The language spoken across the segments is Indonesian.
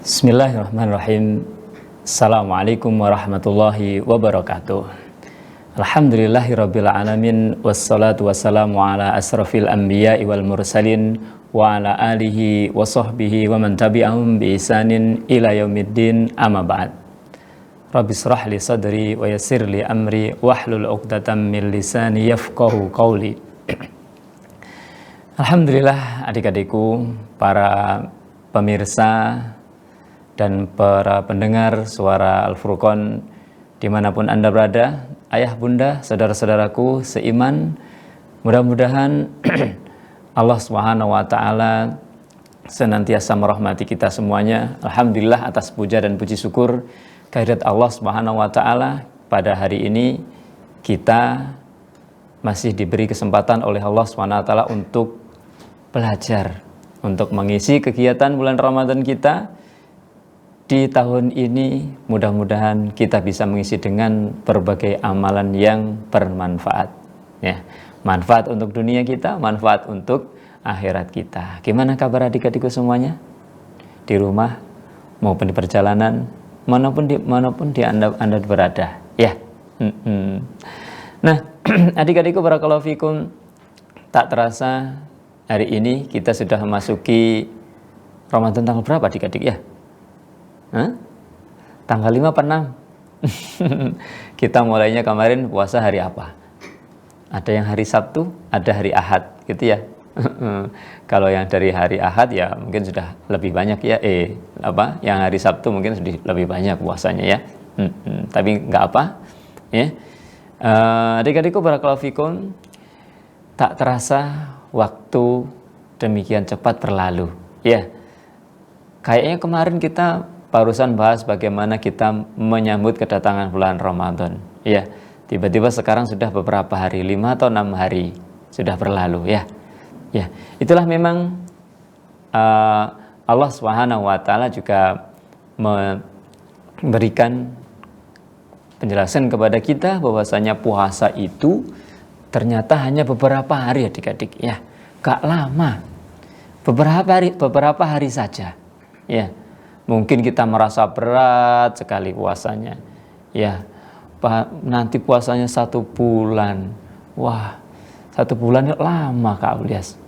Bismillahirrahmanirrahim. Assalamualaikum warahmatullahi wabarakatuh. Alhamdulillahirabbil alamin wassalatu wassalamu ala asrafil anbiya'i wal mursalin wa ala alihi wa sahbihi wa man tabi'ahum bi ihsanin ila yaumiddin, amma ba'd. Rabbi shrah li sadri wa yassir li amri wahlul 'uqdatam min lisani yafqahu qawli. Alhamdulillah, adik-adikku, para pemirsa dan para pendengar suara Al-Furqan dimanapun Anda berada, ayah bunda, saudara-saudaraku seiman, mudah-mudahan Allah Subhanahu wa Ta'ala senantiasa merahmati kita semuanya. Alhamdulillah atas puja dan puji syukur kehadirat Allah Subhanahu wa Ta'ala. Pada hari ini kita masih diberi kesempatan oleh Allah Subhanahu wa Ta'ala untuk belajar, untuk mengisi kegiatan bulan Ramadan kita di tahun ini. Mudah-mudahan kita bisa mengisi dengan berbagai amalan yang bermanfaat, ya. Manfaat untuk dunia kita, manfaat untuk akhirat kita. Gimana kabar adik-adikku semuanya? Di rumah maupun di perjalanan, manapun di Anda berada, ya. Nah, adik-adikku barakallahu fikum, tak terasa hari ini kita sudah memasuki Ramadan. Tanggal berapa adik-adik ya? Tanggal 5 apa 6? Kita mulainya kemarin puasa hari apa? Ada yang hari Sabtu, ada hari Ahad, gitu ya. Kalau yang dari hari Ahad ya mungkin sudah lebih banyak ya. Yang hari Sabtu mungkin sudah lebih banyak puasanya ya. Tapi nggak apa, ya. Adik-adikku barakallahu fikum, tak terasa waktu demikian cepat berlalu, ya. Kayaknya kemarin kita barusan bahas bagaimana kita menyambut kedatangan bulan Ramadan, ya. Tiba-tiba sekarang sudah beberapa hari, 5 atau 6 hari sudah berlalu, ya. Ya, itulah memang Allah Subhanahu wa Ta'ala juga memberikan penjelasan kepada kita bahwasanya puasa itu ternyata hanya beberapa hari adik-adik, ya. Gak lama. Beberapa hari saja, ya. Mungkin kita merasa berat sekali puasanya, ya. Nanti puasanya 1 bulan, wah, 1 bulan lama Kak Ulias,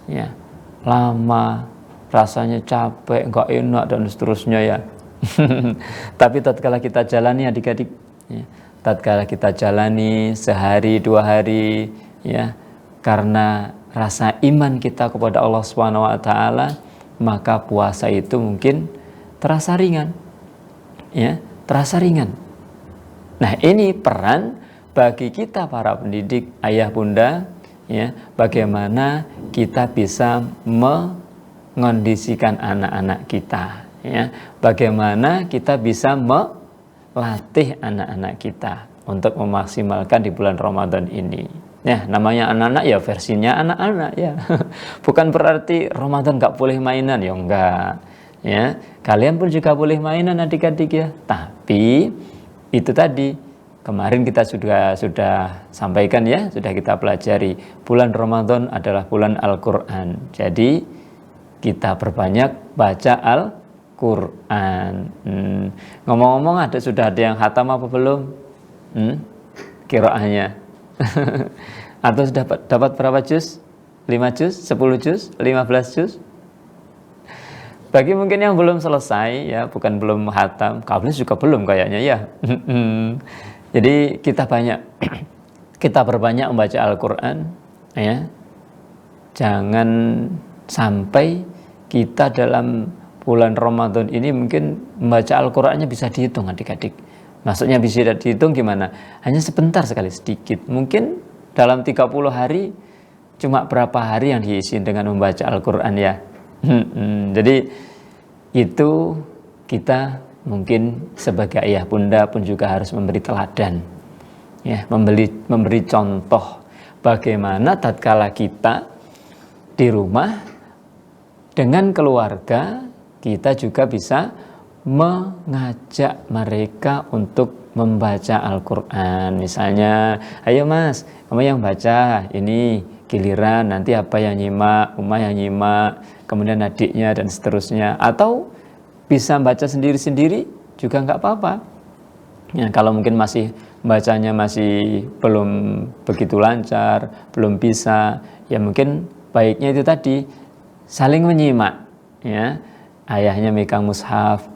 ya, lama, rasanya capek, nggak enak dan seterusnya, ya. Tapi tatkala kita jalani adik-adik, ya, tatkala kita jalani sehari 2 hari, ya, karena rasa iman kita kepada Allah Subhanahu wa Ta'ala, maka puasa itu mungkin terasa ringan, ya, terasa ringan. Nah, ini peran bagi kita para pendidik, ayah bunda, ya, bagaimana kita bisa mengondisikan anak-anak kita, ya, bagaimana kita bisa melatih anak-anak kita untuk memaksimalkan di bulan Ramadan ini. Ya, namanya anak-anak ya versinya anak-anak, ya. Bukan berarti Ramadan gak boleh mainan, ya enggak. Ya, kalian pun juga boleh mainan adik-adik, ya. Tapi itu tadi kemarin kita sudah sampaikan, ya, sudah kita pelajari bulan Ramadan adalah bulan Al-Qur'an. Jadi kita perbanyak baca Al-Qur'an. Ngomong-ngomong, sudah ada yang khatam apa belum? Qiraahnya. Atau sudah dapat berapa juz? 5 juz, 10 juz, 15 juz? Bagi mungkin yang belum selesai, ya, bukan belum khatam, kablis juga belum kayaknya, ya. Jadi kita perbanyak membaca Al-Quran, ya. Jangan sampai kita dalam bulan Ramadan ini mungkin membaca Al-Qurannya bisa dihitung adik-adik. Maksudnya bisa dihitung gimana? Hanya sebentar sekali, sedikit. Mungkin dalam 30 hari cuma berapa hari yang diisi dengan membaca Al-Quran, ya. Jadi itu kita mungkin sebagai ayah bunda pun juga harus memberi teladan, ya, memberi contoh bagaimana tatkala kita di rumah dengan keluarga, kita juga bisa mengajak mereka untuk membaca Al-Quran. Misalnya, ayo mas, kamu yang baca, ini giliran nanti apa yang nyimak, Umah yang nyimak, kemudian adiknya dan seterusnya. Atau bisa baca sendiri-sendiri juga nggak apa-apa. Ya, kalau mungkin masih bacanya masih belum begitu lancar, belum bisa, ya mungkin baiknya itu tadi saling menyimak, ya. Ayahnya megang mushaf,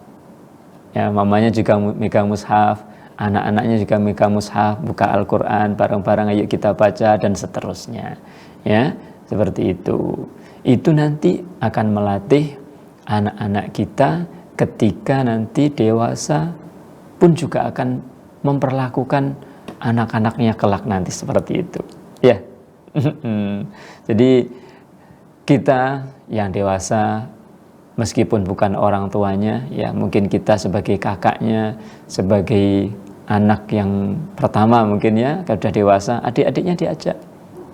ya mamanya juga megang mushaf, anak-anaknya juga megang mushaf, buka Al-Qur'an bareng-bareng, ayo kita baca dan seterusnya. Ya, seperti itu. Itu nanti akan melatih anak-anak kita ketika nanti dewasa pun juga akan memperlakukan anak-anaknya kelak nanti seperti itu. Ya. Jadi kita yang dewasa meskipun bukan orang tuanya, ya mungkin kita sebagai kakaknya, sebagai anak yang pertama mungkin ya, kalau sudah dewasa, adik-adiknya diajak.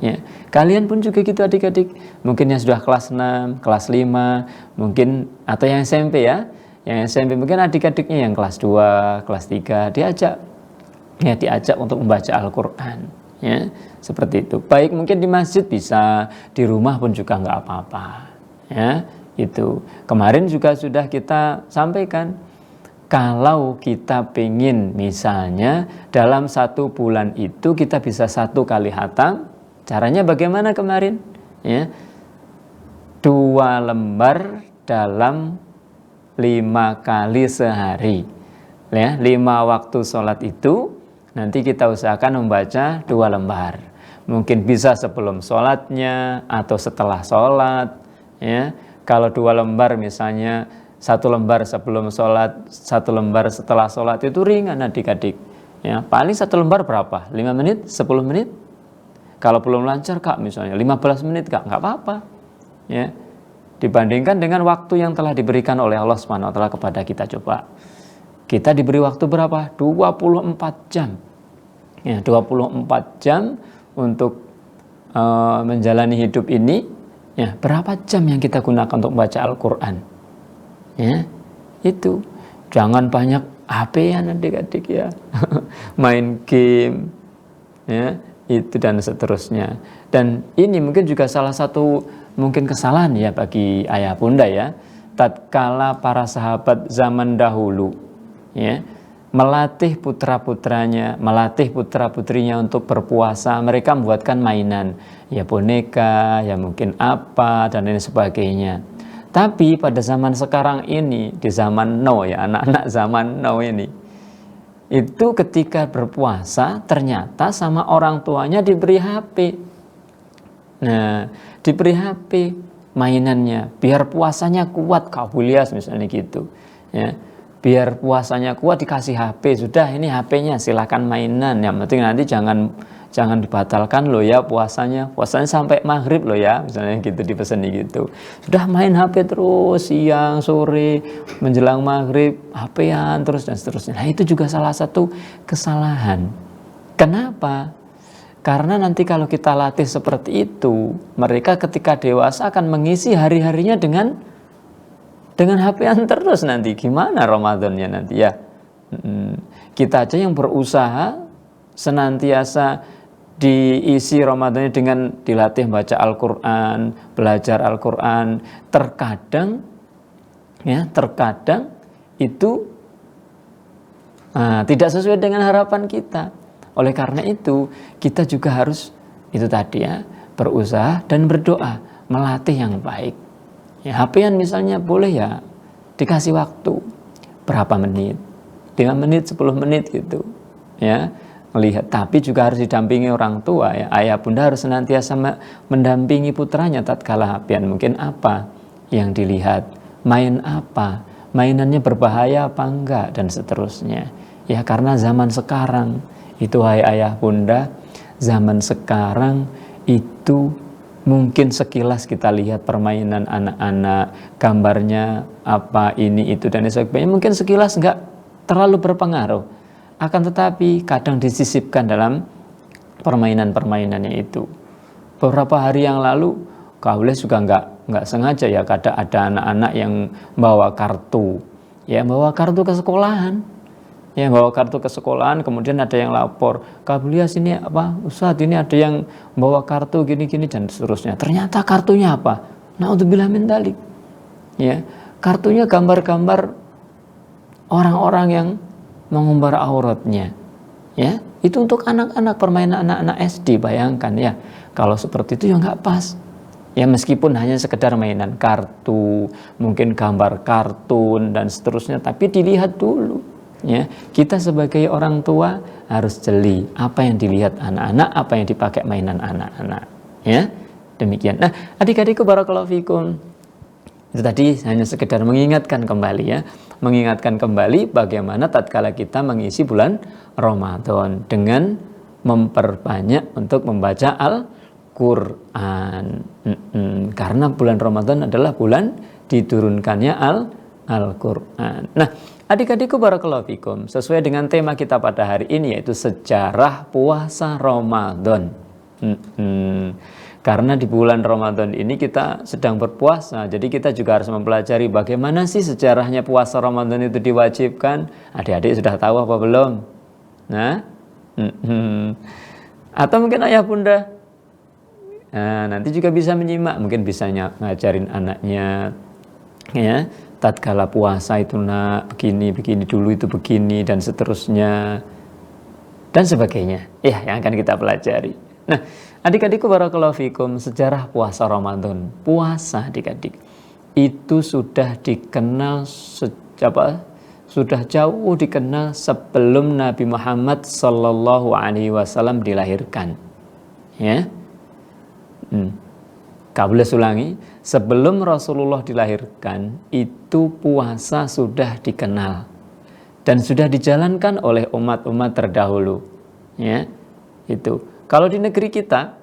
Ya, kalian pun juga gitu adik-adik, mungkin yang sudah kelas 6, kelas 5, mungkin atau yang SMP ya, yang SMP mungkin adik-adiknya yang kelas 2, kelas 3 diajak, ya diajak untuk membaca Al-Qur'an, ya seperti itu. Baik mungkin di masjid bisa, di rumah pun juga nggak apa-apa, ya itu. Kemarin juga sudah kita sampaikan, kalau kita pengen misalnya dalam 1 bulan itu kita bisa 1 kali khatam. Caranya bagaimana kemarin? Ya, 2 lembar dalam 5 kali sehari. Ya, 5 waktu sholat itu nanti kita usahakan membaca 2 lembar. Mungkin bisa sebelum sholatnya atau setelah sholat. Ya, kalau 2 lembar misalnya 1 lembar sebelum sholat, 1 lembar setelah sholat itu ringan adik-adik. Ya, paling 1 lembar berapa? 5 menit, 10 menit? Kalau belum lancar Kak misalnya 15 menit Kak, nggak apa-apa. Ya. Dibandingkan dengan waktu yang telah diberikan oleh Allah Subhanahu wa taala kepada kita, coba. Kita diberi waktu berapa? 24 jam. Ya, 24 jam untuk menjalani hidup ini. Ya, berapa jam yang kita gunakan untuk membaca Al-Qur'an? Ya. Itu. Jangan banyak HP-an adik-adik ya. Main game. Ya. Itu dan seterusnya. Dan ini mungkin juga salah satu mungkin kesalahan ya bagi ayah bunda ya, tatkala para sahabat zaman dahulu ya melatih putra-putranya, melatih putra-putrinya untuk berpuasa, mereka membuatkan mainan ya, boneka ya, mungkin apa dan lain sebagainya. Tapi pada zaman sekarang ini, di zaman now ya, anak-anak zaman now ini, itu ketika berpuasa ternyata sama orang tuanya diberi HP. Nah, diberi HP mainannya biar puasanya kuat, kabulias misalnya gitu. Ya, biar puasanya kuat dikasih HP, sudah ini HP-nya silakan mainan. Yang penting nanti jangan dibatalkan loh ya puasanya sampai maghrib loh ya, misalnya gitu dipeseni gitu. Sudah main HP terus siang, sore, menjelang maghrib, HP-an terus dan seterusnya. Nah itu juga salah satu kesalahan. Kenapa? Karena nanti kalau kita latih seperti itu, mereka ketika dewasa akan mengisi hari-harinya dengan HP-an terus nanti. Gimana Ramadannya nanti ya? Kita aja yang berusaha senantiasa diisi Ramadannya dengan dilatih baca Al-Qur'an, belajar Al-Qur'an, terkadang itu tidak sesuai dengan harapan kita. Oleh karena itu kita juga harus itu tadi ya, berusaha dan berdoa, melatih yang baik. Ya, HP-an misalnya boleh ya dikasih waktu berapa menit, 5 menit, 10 menit gitu ya, melihat. Tapi juga harus didampingi orang tua ya, ayah bunda harus senantiasa mendampingi putranya tatkala HP-an. Mungkin apa yang dilihat, main apa, mainannya berbahaya apa enggak dan seterusnya ya. Karena zaman sekarang itu, hai ayah bunda, zaman sekarang itu mungkin sekilas kita lihat permainan anak-anak, gambarnya apa ini itu dan sebagainya, mungkin sekilas enggak terlalu berpengaruh. Akan tetapi kadang disisipkan dalam permainan-permainannya itu. Beberapa hari yang lalu, Kaules juga enggak sengaja ya, kadang ada anak-anak yang bawa kartu, ya bawa kartu ke sekolahan. Ya, bawa kartu ke sekolahan, kemudian ada yang lapor, Kaules ini apa, Ustadz ini ada yang bawa kartu gini-gini dan seterusnya. Ternyata kartunya apa? Naudzubillah min dzalik. Ya, kartunya gambar-gambar orang-orang yang mengumbar auratnya. Ya, itu untuk anak-anak, permainan anak-anak SD, bayangkan ya. Kalau seperti itu ya nggak pas. Ya meskipun hanya sekedar mainan kartu, mungkin gambar kartun dan seterusnya, tapi dilihat dulu. Ya, kita sebagai orang tua harus jeli apa yang dilihat anak-anak, apa yang dipakai mainan anak-anak. Ya, demikian. Nah, adik-adikku barakallahu fikum. Itu tadi hanya sekedar mengingatkan kembali ya. Mengingatkan kembali bagaimana tatkala kita mengisi bulan Ramadan dengan memperbanyak untuk membaca Al-Quran. Karena bulan Ramadan adalah bulan diturunkannya Al-Quran. Nah, adik-adikku barakallahu fikum, sesuai dengan tema kita pada hari ini, yaitu sejarah puasa Ramadan. Karena di bulan Ramadan ini kita sedang berpuasa, jadi kita juga harus mempelajari bagaimana sih sejarahnya puasa Ramadan itu diwajibkan. Adik-adik sudah tahu apa belum? Nah, atau mungkin ayah bunda, nah, nanti juga bisa menyimak, mungkin bisa ngajarin anaknya, ya, tatkala puasa itu nak begini dulu, itu begini dan seterusnya dan sebagainya. Ya, yang akan kita pelajari. Nah, adik-adikku barakallahu fikum, sejarah puasa Ramadan. Puasa adik-adik itu sudah dikenal sudah jauh dikenal sebelum Nabi Muhammad sallallahu alaihi wasallam dilahirkan. Ya. Kau boleh ulangi, sebelum Rasulullah dilahirkan itu puasa sudah dikenal dan sudah dijalankan oleh umat-umat terdahulu. Ya. Itu. Kalau di negeri kita,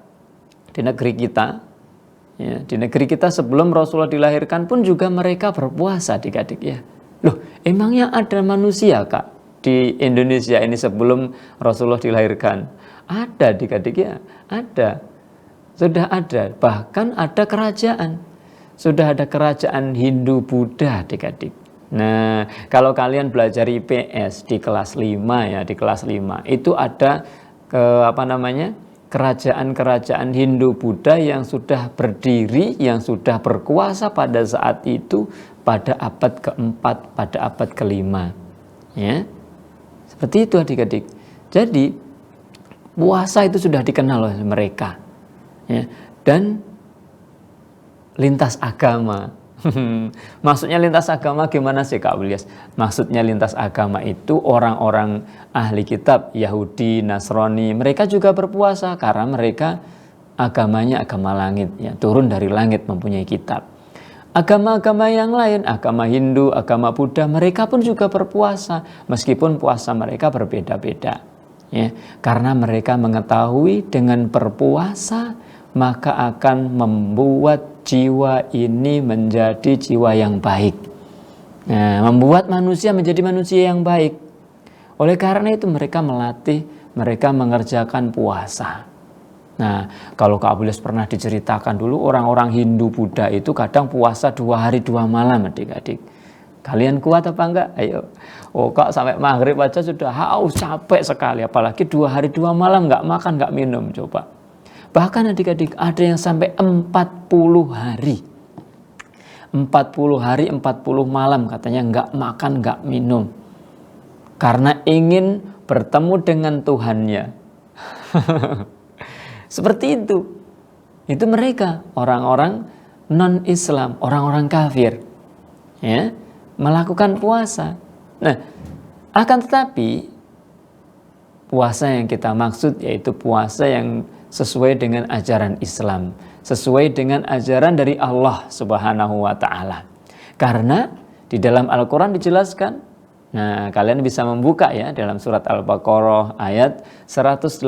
sebelum Rasulullah dilahirkan pun juga mereka berpuasa adik-adik ya. Loh, emangnya ada manusia kak di Indonesia ini sebelum Rasulullah dilahirkan? Ada adik-adik ya, ada. Sudah ada, bahkan ada kerajaan. Sudah ada kerajaan Hindu Buddha adik-adik. Nah, kalau kalian belajar IPS di kelas 5 ya, di kelas 5 itu ada kerajaan-kerajaan Hindu Buddha yang sudah berdiri, yang sudah berkuasa pada saat itu, pada abad keempat, pada abad kelima. Ya, seperti itu adik-adik. Jadi puasa itu sudah dikenal oleh mereka. Ya, dan lintas agama. Maksudnya lintas agama gimana sih Kak Ilyas? Maksudnya lintas agama itu orang-orang ahli kitab Yahudi, Nasrani, mereka juga berpuasa karena mereka agamanya agama langit ya, turun dari langit mempunyai kitab. Agama-agama yang lain, agama Hindu, agama Buddha, mereka pun juga berpuasa meskipun puasa mereka berbeda-beda. Ya, karena mereka mengetahui dengan berpuasa maka akan membuat jiwa ini menjadi jiwa yang baik. Nah, membuat manusia menjadi manusia yang baik. Oleh karena itu mereka melatih, mereka mengerjakan puasa. Nah, kalau Kak Abulis pernah diceritakan dulu, orang-orang Hindu Buddha itu kadang puasa 2 hari 2 malam adik-adik. Kalian kuat apa enggak? Ayo. Oh Kak, sampai maghrib aja sudah haus, capek sekali. Apalagi 2 hari 2 malam enggak makan, enggak minum, coba. Bahkan adik-adik ada yang sampai 40 hari. 40 hari, 40 malam katanya enggak makan, enggak minum. Karena ingin bertemu dengan Tuhannya. Seperti itu. Itu mereka, orang-orang non-Islam, orang-orang kafir. Ya, melakukan puasa. Nah, akan tetapi puasa yang kita maksud yaitu puasa yang sesuai dengan ajaran Islam, sesuai dengan ajaran dari Allah Subhanahu wa taala. Karena di dalam Al-Qur'an dijelaskan, nah kalian bisa membuka ya dalam surat Al-Baqarah ayat 183.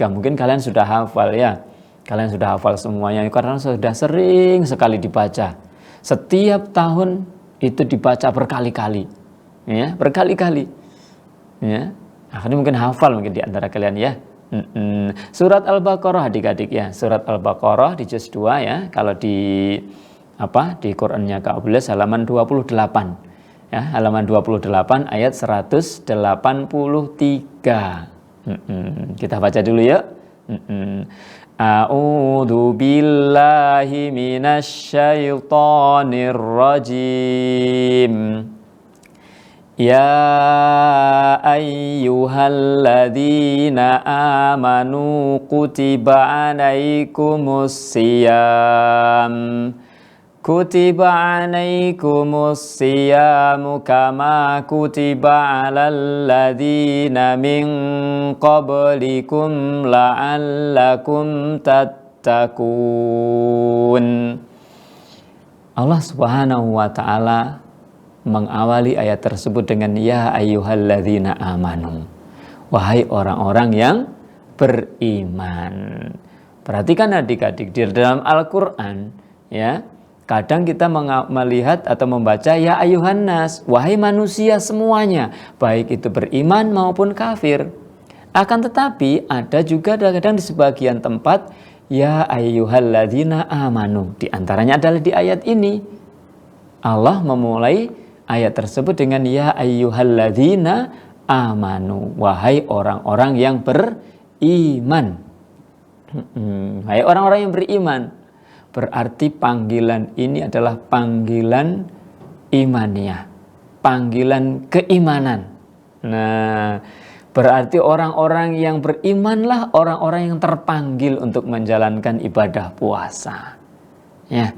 Mungkin kalian sudah hafal ya. Kalian sudah hafal semuanya karena sudah sering sekali dibaca. Setiap tahun itu dibaca berkali-kali. Ya, berkali-kali. Ya. Akhirnya mungkin hafal mungkin di antara kalian ya. Surat Al-Baqarah adik-adik ya, surat Al-Baqarah di juz 2 ya, kalau di Qur'annya Kak Abulis halaman 28 ya, halaman 28 ayat 183. Kita baca dulu ya. A'udzu billahi minasy syaithanir rajim. Ya ayyuhalladzina amanu kutiba alaikumus siyam kama kutiba alal ladzina min qablikum la'allakum tattaqun. Allah Subhanahu wa taala mengawali ayat tersebut dengan ya ayyuhalladzina amanu, wahai orang-orang yang beriman. Perhatikan adik-adik, di dalam Al-Qur'an ya, kadang kita melihat atau membaca ya ayyuhan nas, wahai manusia semuanya, baik itu beriman maupun kafir. Akan tetapi ada juga kadang di sebagian tempat ya ayyuhalladzina amanu. Di antaranya adalah di ayat ini. Allah memulai ayat tersebut dengan ya ayyuhalladzina amanu, wahai orang-orang yang beriman. Wahai orang-orang yang beriman. Berarti panggilan ini adalah panggilan imaniyah, panggilan keimanan. Nah, berarti orang-orang yang berimanlah orang-orang yang terpanggil untuk menjalankan ibadah puasa. Ya.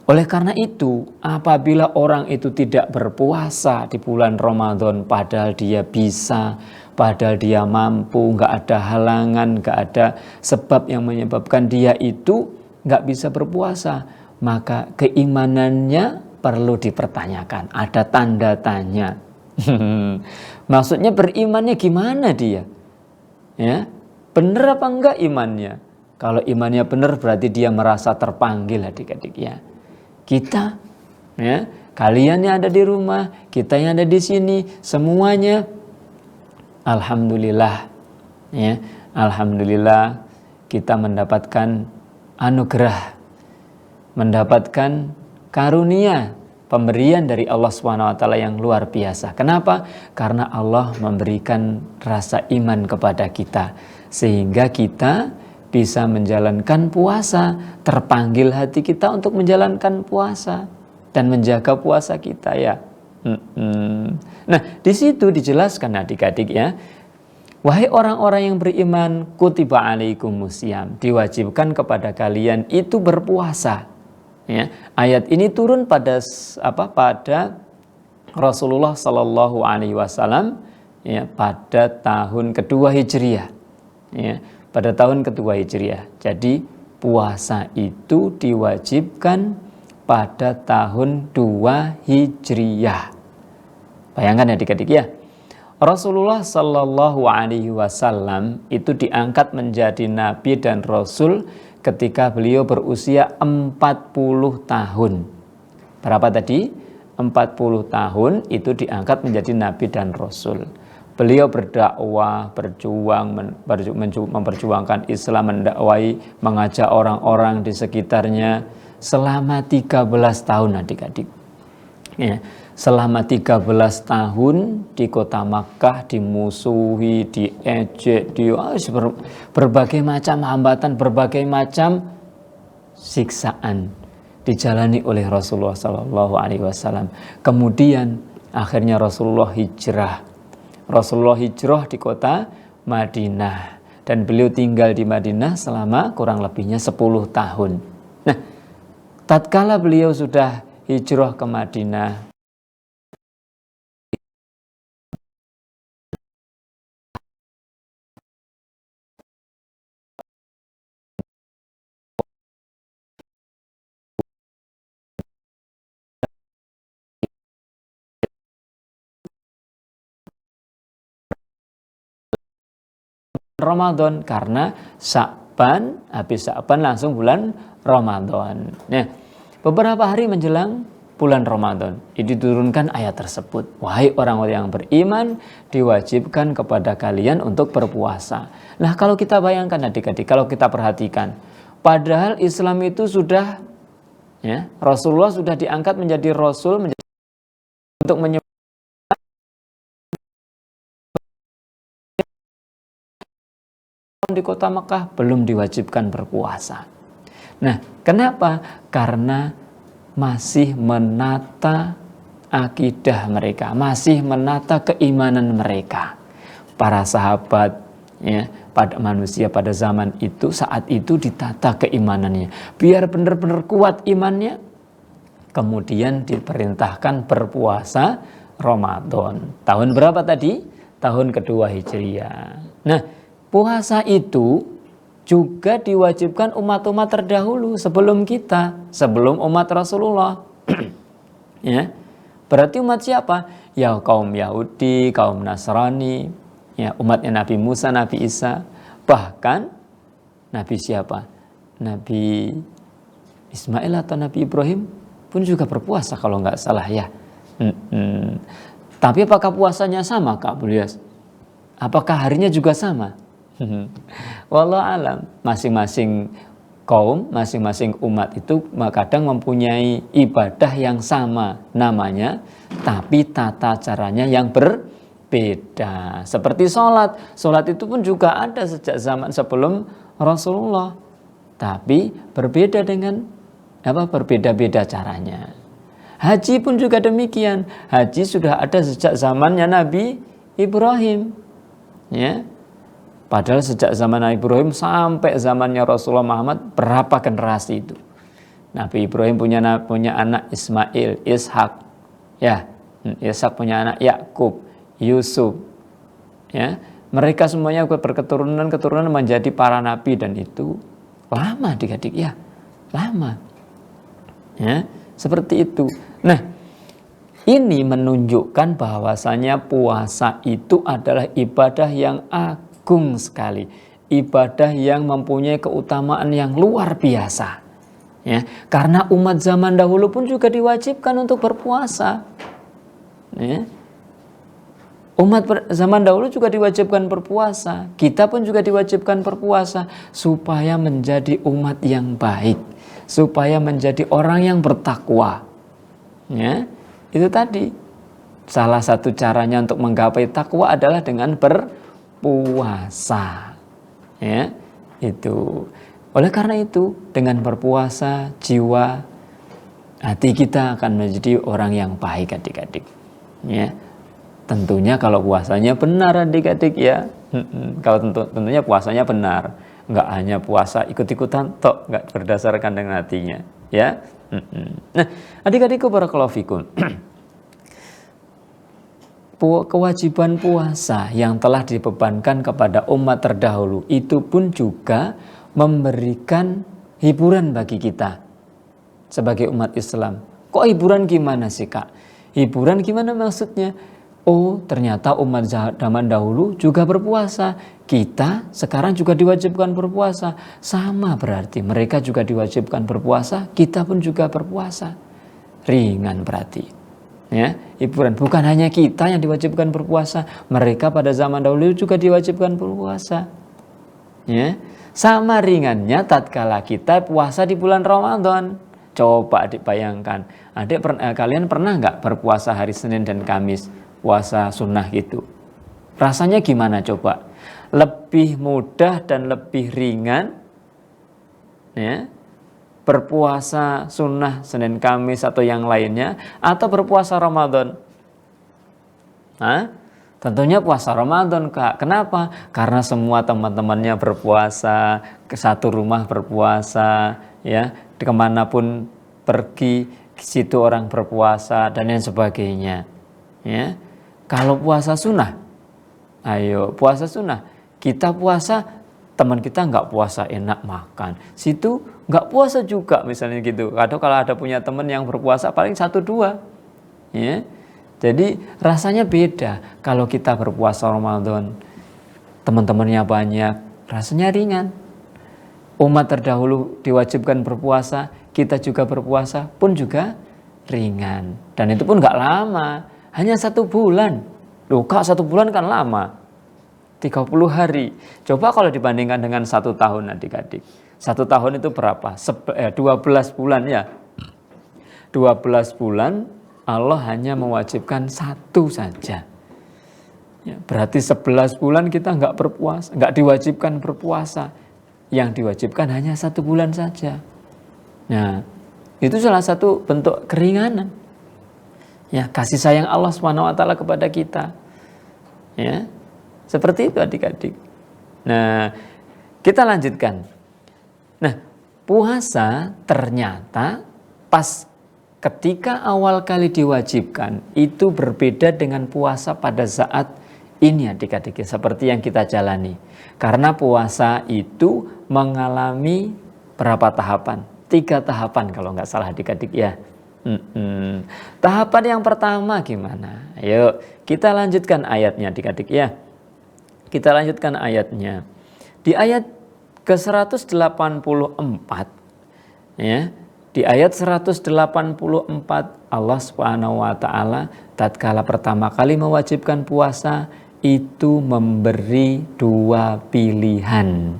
Oleh karena itu, apabila orang itu tidak berpuasa di bulan Ramadan, padahal dia bisa, padahal dia mampu, nggak ada halangan, nggak ada sebab yang menyebabkan dia itu nggak bisa berpuasa, maka keimanannya perlu dipertanyakan. Ada tanda tanya. Maksudnya berimannya gimana dia? Ya, benar apa enggak imannya? Kalau imannya benar berarti dia merasa terpanggil, adik-adik ya. Kita, ya, kalian yang ada di rumah, kita yang ada di sini, semuanya, alhamdulillah, ya, alhamdulillah kita mendapatkan anugerah, mendapatkan karunia, pemberian dari Allah SWT yang luar biasa. Kenapa? Karena Allah memberikan rasa iman kepada kita, sehingga kita bisa menjalankan puasa, terpanggil hati kita untuk menjalankan puasa dan menjaga puasa kita ya. Nah, di situ dijelaskan adik-adik ya, wahai orang-orang yang beriman, kutiba alaikumusiyam, diwajibkan kepada kalian itu berpuasa. Ya, ayat ini turun pada pada Rasulullah Sallallahu Alaihi Wasallam ya, pada tahun kedua Hijriah. Ya, pada tahun kedua Hijriah. Jadi puasa itu diwajibkan pada tahun 2 Hijriah. Bayangkan adik-adik ya. Rasulullah Sallallahu Alaihi Wasallam itu diangkat menjadi nabi dan rasul ketika beliau berusia 40 tahun. Berapa tadi? 40 tahun itu diangkat menjadi nabi dan rasul. Beliau berdakwah, memperjuangkan Islam, mendakwai, mengajak orang-orang di sekitarnya selama 13 tahun adik-adik. Ya, selama 13 tahun di kota Makkah dimusuhi, diejek, berbagai macam hambatan, berbagai macam siksaan dijalani oleh Rasulullah SAW. Kemudian akhirnya Rasulullah hijrah. Rasulullah hijrah di kota Madinah dan beliau tinggal di Madinah selama kurang lebihnya 10 tahun. Nah, tatkala beliau sudah hijrah ke Madinah, Ramadan, karena Sya'ban, habis Sya'ban langsung bulan Ramadan. Nah, beberapa hari menjelang bulan Ramadan, itu diturunkan ayat tersebut. Wahai orang-orang yang beriman, diwajibkan kepada kalian untuk berpuasa. Nah, kalau kita bayangkan adik-adik, kalau kita perhatikan, padahal Islam itu sudah, ya, Rasulullah sudah diangkat menjadi Rasul, untuk menyebar di kota Mekah belum diwajibkan berpuasa. Nah, kenapa? Karena masih menata akidah mereka, masih menata keimanan mereka. Para sahabat, ya, pada manusia pada zaman itu, saat itu ditata keimanannya biar benar-benar kuat imannya. Kemudian diperintahkan berpuasa Ramadan. Tahun berapa tadi? Tahun kedua Hijriah. Nah, puasa itu juga diwajibkan umat-umat terdahulu sebelum kita, sebelum umat Rasulullah. Ya, berarti umat siapa? Ya kaum Yahudi, kaum Nasrani, ya umatnya Nabi Musa, Nabi Isa, bahkan Nabi siapa? Nabi Ismail atau Nabi Ibrahim pun juga berpuasa kalau nggak salah ya. Tapi apakah puasanya sama Kak Bulias? Apakah harinya juga sama? Wallahu alam, masing-masing kaum, masing-masing umat itu kadang mempunyai ibadah yang sama namanya, tapi tata caranya yang berbeda. Seperti sholat. Sholat itu pun juga ada sejak zaman sebelum Rasulullah, tapi berbeda dengan berbeda-beda caranya. Haji pun juga demikian. Haji sudah ada sejak zamannya Nabi Ibrahim, ya. Padahal sejak zaman Nabi Ibrahim sampai zamannya Rasulullah Muhammad, berapa generasi itu? Nabi Ibrahim punya anak Ismail, Ishak, ya. Ishak punya anak Yakub, Yusuf, ya. Mereka semuanya berketurunan menjadi para nabi, dan itu lama adik-adik, ya, lama. Ya, seperti itu. Nah, ini menunjukkan bahwasanya puasa itu adalah ibadah yang agung sekali, ibadah yang mempunyai keutamaan yang luar biasa. Ya, karena umat zaman dahulu pun juga diwajibkan untuk berpuasa. Ya. Umat zaman dahulu juga diwajibkan berpuasa. Kita pun juga diwajibkan berpuasa supaya menjadi umat yang baik, supaya menjadi orang yang bertakwa. Ya, itu tadi. Salah satu caranya untuk menggapai takwa adalah dengan berpuasa. Ya, itu. Oleh karena itu, dengan berpuasa, jiwa, hati kita akan menjadi orang yang baik, adik-adik. Ya. Tentunya kalau puasanya benar, adik-adik, ya. Kalau tentunya puasanya benar, nggak hanya puasa ikut-ikutan tok, nggak berdasarkan dengan hatinya, ya. Nah, adik-adikku barakallahu fikum. Kewajiban puasa yang telah dibebankan kepada umat terdahulu itu pun juga memberikan hiburan bagi kita sebagai umat Islam. Kok hiburan gimana sih, Kak? Hiburan gimana maksudnya? Oh, ternyata umat zaman dahulu juga berpuasa. Kita sekarang juga diwajibkan berpuasa. Sama berarti mereka juga diwajibkan berpuasa, kita pun juga berpuasa. Ringan berarti. Ya, hiburan. Bukan hanya kita yang diwajibkan berpuasa, mereka pada zaman dahulu juga diwajibkan berpuasa. Ya, sama ringannya tatkala kita puasa di bulan Ramadan. Coba adik bayangkan, kalian pernah nggak berpuasa hari Senin dan Kamis? Puasa sunnah gitu. Rasanya gimana coba? Lebih mudah dan lebih ringan, ya, berpuasa sunnah Senin Kamis atau yang lainnya, atau berpuasa Ramadan? Tentunya puasa Ramadan, Kak. Kenapa? Karena semua teman-temannya berpuasa, ke satu rumah berpuasa, ya, kemanapun pergi, ke situ orang berpuasa dan lain sebagainya, ya. Kalau puasa sunnah, ayo puasa sunnah, kita puasa, teman kita nggak puasa enak makan, situ nggak puasa juga misalnya gitu. Atau kalau ada punya teman yang berpuasa paling 1-2, ya. Jadi rasanya beda. Kalau kita berpuasa Ramadan, teman-temannya banyak, rasanya ringan. Umat terdahulu diwajibkan berpuasa, kita juga berpuasa pun juga ringan. Dan itu pun nggak lama. Hanya 1 bulan. Loh Kak, 1 bulan kan lama. 30 hari. Coba kalau dibandingkan dengan 1 tahun adik-adik. 1 tahun itu berapa? 12 bulan ya. 12 bulan Allah hanya mewajibkan 1 saja. Ya, berarti 11 bulan kita nggak berpuasa, nggak diwajibkan berpuasa. Yang diwajibkan hanya 1 bulan saja. Nah, itu salah satu bentuk keringanan. Ya, kasih sayang Allah Subhanahu wa taala kepada kita. Ya. Seperti itu adik-adik. Nah, kita lanjutkan. Nah, puasa ternyata pas ketika awal kali diwajibkan itu berbeda dengan puasa pada saat ini adik-adik, seperti yang kita jalani. Karena puasa itu mengalami berapa tahapan? 3 tahapan kalau nggak salah adik-adik ya. Tahapan yang pertama gimana? Ayo kita lanjutkan ayatnya adik-adik ya. Kita lanjutkan ayatnya. Di ayat ke-184 ya. Di ayat 184 Allah Subhanahu wa taala tatkala pertama kali mewajibkan puasa itu memberi 2 pilihan.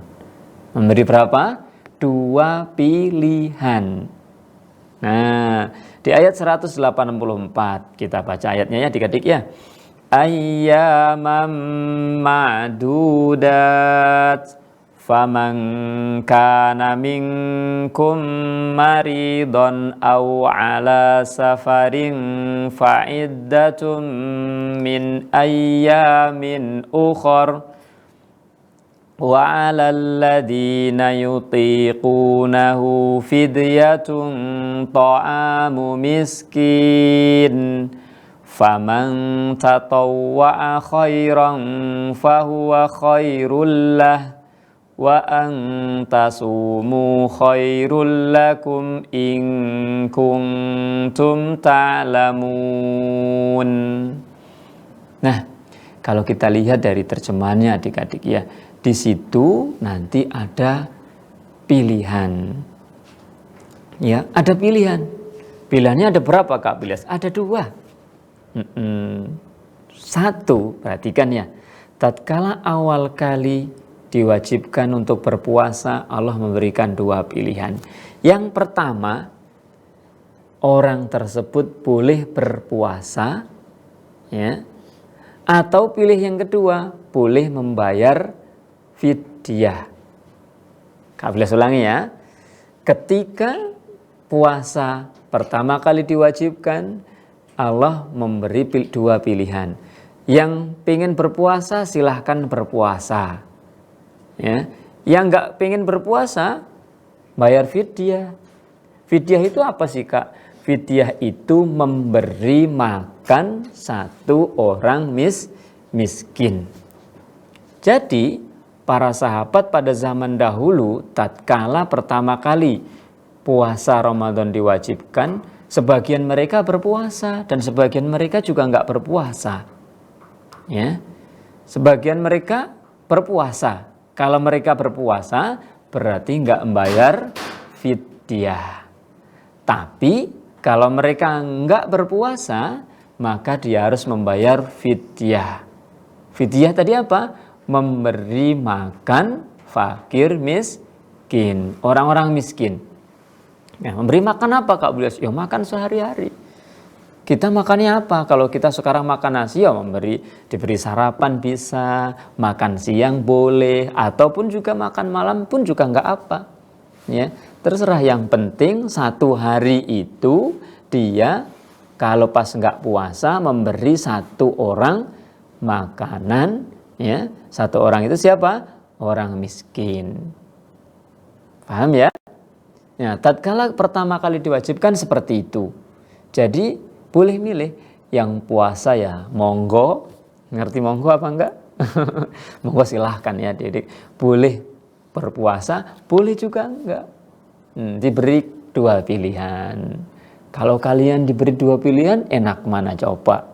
Memberi berapa? 2 pilihan. Nah, di ayat 184 kita baca ayatnya ya adik-adik ya. Ayyamam ma'dudat faman kana minkum maridon aw ala safarin fa'iddatum min ayyamin ukhar wa 'alal ladzina yutiqunahu fidyatun ta'amu miskin faman tatawwa'a khairan fahuwa khairul lah wa antasumu khairul lakum in kuntum ta'lamun. Nah, kalau kita lihat dari terjemahannya adik-adik ya, di situ nanti ada pilihan. Ya, ada pilihan. Pilihannya ada berapa Kak Bilas? Ada 2. 1, perhatikan ya. Tatkala awal kali diwajibkan untuk berpuasa, Allah memberikan 2 pilihan. Yang pertama, orang tersebut boleh berpuasa ya. Atau pilih yang kedua, boleh membayar fidyah. Kak Bilas ulangi ya. Ketika puasa pertama kali diwajibkan, Allah memberi 2 pilihan. Yang pengen berpuasa silahkan berpuasa. Ya. Yang nggak pengen berpuasa bayar fidyah. Fidyah itu apa sih Kak? Fidyah itu memberi makan 1 orang miskin. Jadi para sahabat pada zaman dahulu tatkala pertama kali puasa Ramadan diwajibkan, sebagian mereka berpuasa dan sebagian mereka juga nggak berpuasa. Ya, sebagian mereka berpuasa. Kalau mereka berpuasa berarti nggak membayar fidyah. Tapi kalau mereka nggak berpuasa maka dia harus membayar fidyah. Fidyah tadi apa? Memberi makan fakir miskin, orang-orang miskin. Ya, memberi makan apa Kak Bilas? Ya makan sehari-hari. Kita makannya apa? Kalau kita sekarang makan nasi ya diberi sarapan bisa, makan siang boleh, ataupun juga makan malam pun juga nggak apa. Ya, terserah, yang penting 1 hari itu dia kalau pas nggak puasa memberi 1 orang makanan. Ya, 1 orang itu siapa? Orang miskin. Paham ya? Ya, tatkala pertama kali diwajibkan seperti itu. Jadi boleh milih, yang puasa ya monggo. Ngerti monggo apa enggak? Monggo silahkan ya Dedek. Boleh berpuasa, boleh juga enggak. Diberi 2 pilihan. Kalau kalian diberi 2 pilihan, enak mana coba?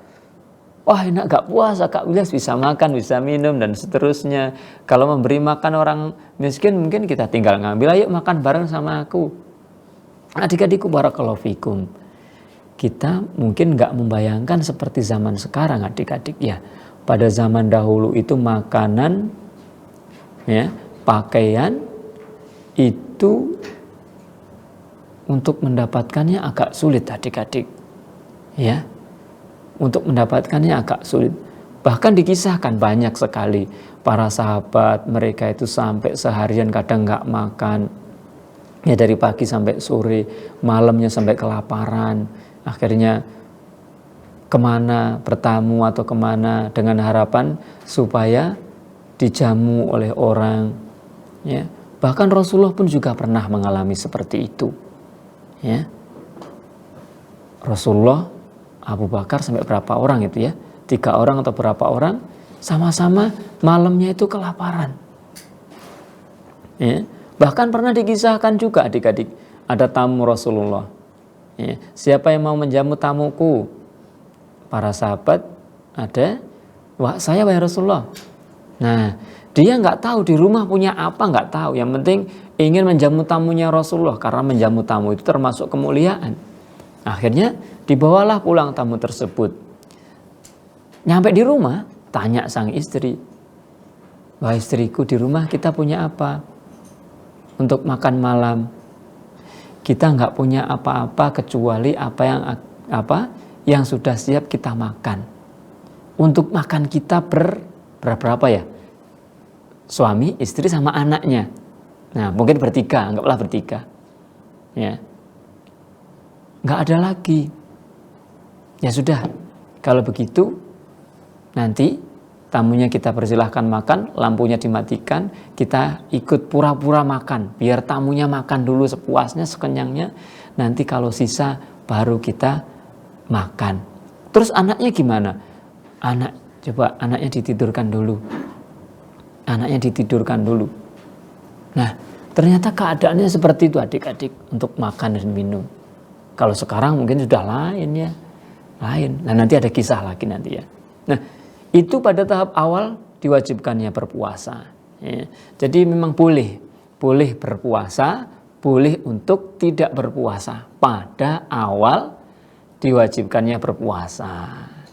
Wah enak gak puasa Kak Bilas, bisa makan, bisa minum dan seterusnya. Kalau memberi makan orang miskin mungkin kita tinggal ngambil, ayo makan bareng sama aku. Adik-adikku barakallahu fikum. Kita mungkin gak membayangkan seperti zaman sekarang adik-adik ya. Pada zaman dahulu itu makanan, ya, pakaian itu untuk mendapatkannya agak sulit adik-adik. Ya. Untuk mendapatkannya agak sulit. Bahkan dikisahkan banyak sekali para sahabat mereka itu sampai seharian kadang nggak makan. Ya dari pagi sampai sore, malamnya sampai kelaparan. Akhirnya kemana bertamu atau kemana dengan harapan supaya dijamu oleh orang, ya. Bahkan Rasulullah pun juga pernah mengalami seperti itu, ya. Rasulullah, Abu Bakar sampai berapa orang itu ya, 3 orang atau berapa orang sama-sama malamnya itu kelaparan, ya. Bahkan pernah dikisahkan juga adik-adik, ada tamu Rasulullah, ya. Siapa yang mau menjamu tamuku? Para sahabat ada, wah saya wahai Rasulullah. Nah, dia nggak tahu di rumah punya apa, nggak tahu. Yang penting ingin menjamu tamunya Rasulullah, karena menjamu tamu itu termasuk kemuliaan. Akhirnya dibawalah pulang tamu tersebut. Nyampe di rumah, tanya sang istri, wahai istriku, di rumah kita punya apa untuk makan malam? Kita nggak punya apa-apa kecuali apa yang sudah siap kita makan. Untuk makan kita berapa ya? Suami, istri sama anaknya. Nah, mungkin bertiga, anggaplah bertiga. Ya. Nggak ada lagi. Ya sudah, kalau begitu nanti tamunya kita persilahkan makan, lampunya dimatikan, kita ikut pura-pura makan, biar tamunya makan dulu sepuasnya, sekenyangnya. Nanti kalau sisa baru kita makan. Terus anaknya gimana? Anaknya ditidurkan dulu. Anaknya ditidurkan dulu. Nah, ternyata keadaannya seperti itu adik-adik untuk makan dan minum. Kalau sekarang mungkin sudah lain ya. Lain. Nah, nanti ada kisah lagi nanti ya. Nah, itu pada tahap awal diwajibkannya berpuasa. Ya. Jadi memang boleh berpuasa, boleh untuk tidak berpuasa pada awal diwajibkannya berpuasa.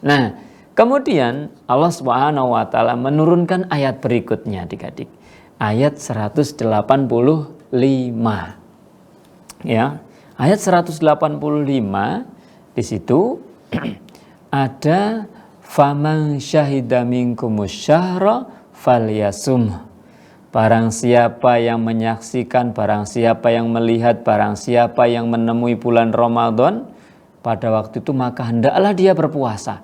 Nah, kemudian Allah Subhanahu wa taala menurunkan ayat berikutnya adik-adik. Ayat 185. Ya. Ayat 185 di situ ada faman syahida minkumus syahra falyasum. Barang siapa yang menyaksikan, barang siapa yang melihat, barang siapa yang menemui bulan Ramadan pada waktu itu, maka hendaklah dia berpuasa.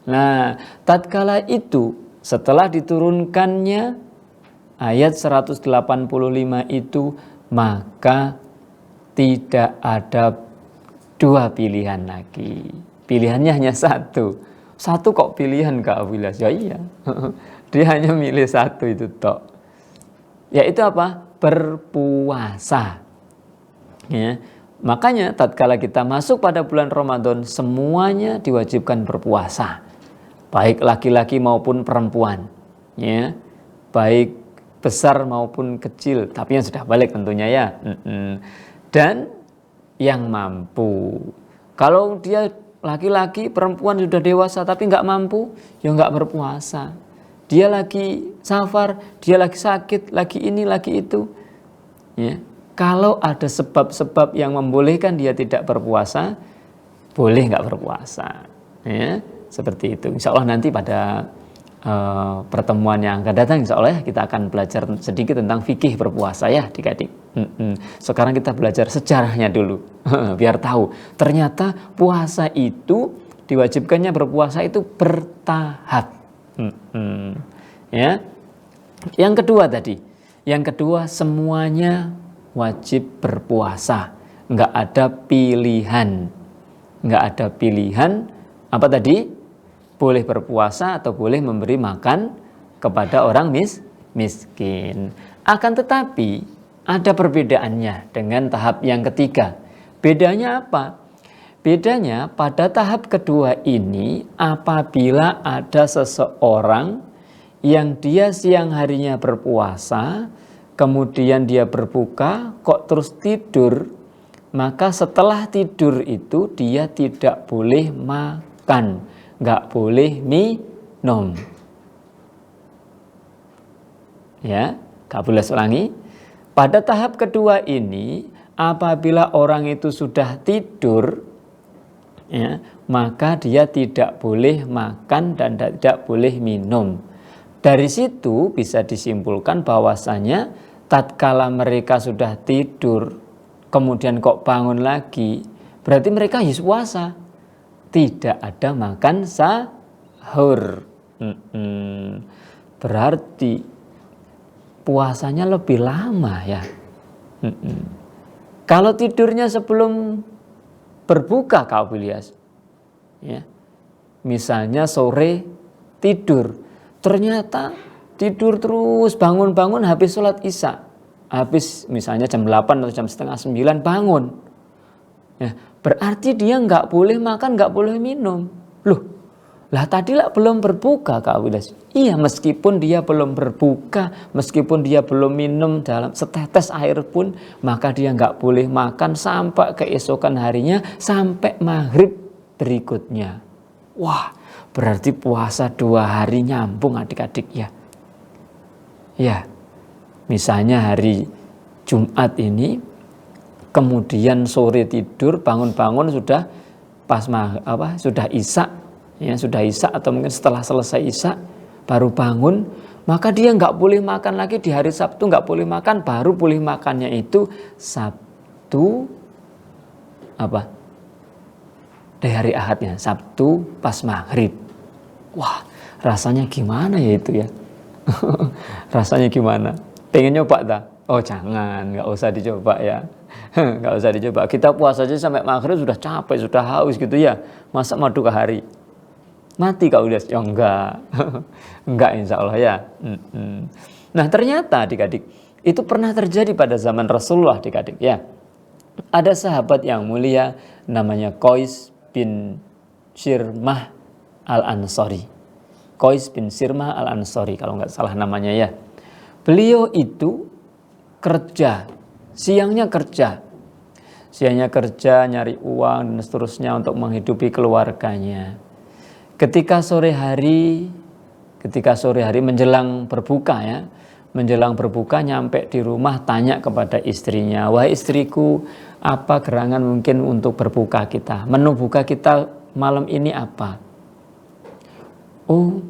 Nah, tatkala itu setelah diturunkannya ayat 185 itu, maka tidak ada 2 pilihan lagi. Pilihannya hanya satu. Satu kok pilihan Kak Abilas? Ya iya. Dia hanya milih satu itu tok. Yaitu apa? Berpuasa. Ya. Makanya tatkala kita masuk pada bulan Ramadan, semuanya diwajibkan berpuasa, baik laki-laki maupun perempuan, ya, baik besar maupun kecil, tapi yang sudah balik tentunya ya, dan yang mampu. Kalau dia laki-laki, perempuan sudah dewasa tapi nggak mampu, ya nggak berpuasa. Dia lagi safar, dia lagi sakit, lagi ini, lagi itu, ya. Kalau ada sebab-sebab yang membolehkan dia tidak berpuasa, boleh nggak berpuasa, ya, seperti itu. Insya Allah nanti pada pertemuan yang akan datang, insya Allah kita akan belajar sedikit tentang fikih berpuasa ya adik-adik. Sekarang kita belajar sejarahnya dulu, biar tahu ternyata puasa itu, diwajibkannya berpuasa itu bertahap. Ya. Yang kedua semuanya wajib berpuasa, nggak ada pilihan, apa tadi? Boleh berpuasa atau boleh memberi makan kepada orang miskin. Akan tetapi ada perbedaannya dengan tahap yang ketiga. Bedanya apa? Bedanya pada tahap kedua ini, apabila ada seseorang yang dia siang harinya berpuasa, kemudian dia berbuka, kok terus tidur, maka setelah tidur itu dia tidak boleh makan, nggak boleh minum. Ya, Kak Bulas ulangi. Pada tahap kedua ini, apabila orang itu sudah tidur, ya, maka dia tidak boleh makan dan tidak boleh minum. Dari situ bisa disimpulkan bahwasanya tatkala mereka sudah tidur, kemudian kok bangun lagi, berarti mereka harus puasa. tidak ada makan sahur. Berarti puasanya lebih lama ya. Kalau tidurnya sebelum berbuka Kak Ilyas, ya, misalnya sore tidur, ternyata tidur terus, bangun-bangun habis sholat isya, habis misalnya jam 8 atau jam setengah 9 bangun, ya, berarti dia nggak boleh makan, nggak boleh minum. Loh, lah tadi lah belum berbuka Kak Wilas. Iya, meskipun dia belum berbuka, meskipun dia belum minum dalam setetes air pun, maka dia nggak boleh makan sampai keesokan harinya, sampai maghrib berikutnya. Wah, berarti puasa 2 hari nyambung adik-adik ya. Ya, misalnya hari Jumat ini, kemudian sore tidur, bangun-bangun sudah pas sudah isya. Ya, sudah isya atau mungkin setelah selesai isya baru bangun, maka dia nggak boleh makan lagi di hari Sabtu, nggak boleh makan, baru boleh makannya itu Sabtu dari hari Ahadnya, Sabtu pas maghrib. Wah, rasanya gimana ya itu ya? Rasanya gimana? Pengen nyoba tak? Oh jangan, nggak usah dicoba ya. Nggak usah dicoba. Kita puasa aja sampai maghrib sudah capek, sudah haus gitu ya. Masa mau 2 hari? Mati Kak Udas? Ya enggak. Enggak insya Allah ya. Nah ternyata adik-adik, itu pernah terjadi pada zaman Rasulullah adik-adik ya. Ada sahabat yang mulia namanya Qais bin Sirmah al-Ansari. Qais bin Sirmah al-Ansari kalau nggak salah namanya ya. Beliau itu kerja, siangnya kerja nyari uang dan seterusnya untuk menghidupi keluarganya. Ketika sore hari menjelang berbuka nyampe di rumah, tanya kepada istrinya, wahai istriku, apa gerangan mungkin untuk berbuka kita, menu buka kita malam ini apa? Oh,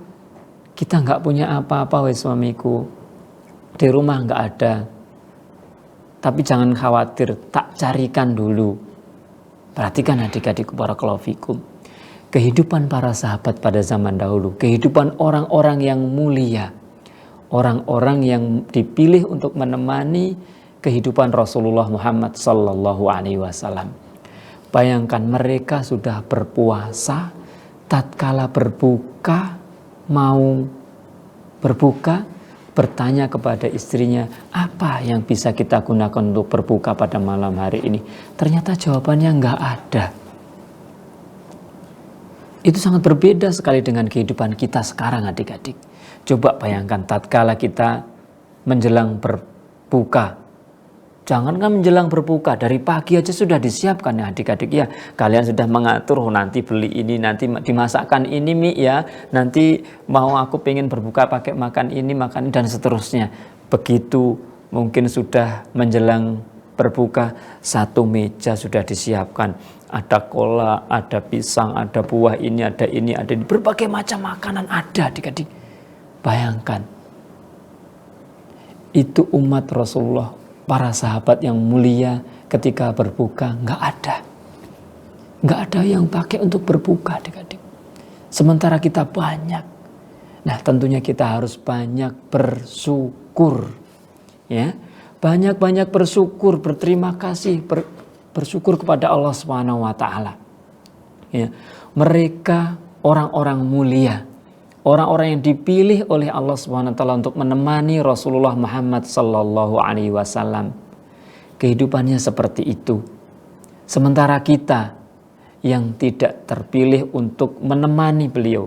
kita nggak punya apa-apa wahai suamiku, di rumah nggak ada, tapi jangan khawatir, tak carikan dulu. Perhatikan adik-adik barakallahu fikum, kehidupan para sahabat pada zaman dahulu, kehidupan orang-orang yang mulia, orang-orang yang dipilih untuk menemani kehidupan Rasulullah Muhammad sallallahu alaihi wasallam. Bayangkan mereka sudah berpuasa, tatkala berbuka, mau berbuka, bertanya kepada istrinya, apa yang bisa kita gunakan untuk berbuka pada malam hari ini? Ternyata jawabannya nggak ada. Itu sangat berbeda sekali dengan kehidupan kita sekarang adik-adik. Coba bayangkan tatkala kita menjelang berbuka. Jangankan menjelang berbuka, dari pagi aja sudah disiapkan ya adik-adik ya. Kalian sudah mengatur, nanti beli ini, nanti dimasakkan ini mie ya. Nanti mau aku pengen berbuka pakai makan ini, dan seterusnya. Begitu mungkin sudah menjelang berbuka, 1 meja sudah disiapkan. Ada kola, ada pisang, ada buah ini, ada ini, berbagai macam makanan ada adik-adik. Bayangkan, itu umat Rasulullah, para sahabat yang mulia ketika berbuka nggak ada yang pakai untuk berbuka adik-adik. Sementara kita banyak. Nah tentunya kita harus banyak bersyukur, ya, banyak bersyukur, berterima kasih, bersyukur kepada Allah Subhanahu wa taala. Ya, mereka orang-orang mulia, orang-orang yang dipilih oleh Allah Subhanahu wa taala untuk menemani Rasulullah Muhammad sallallahu alaihi wasallam. Kehidupannya seperti itu. Sementara kita yang tidak terpilih untuk menemani beliau,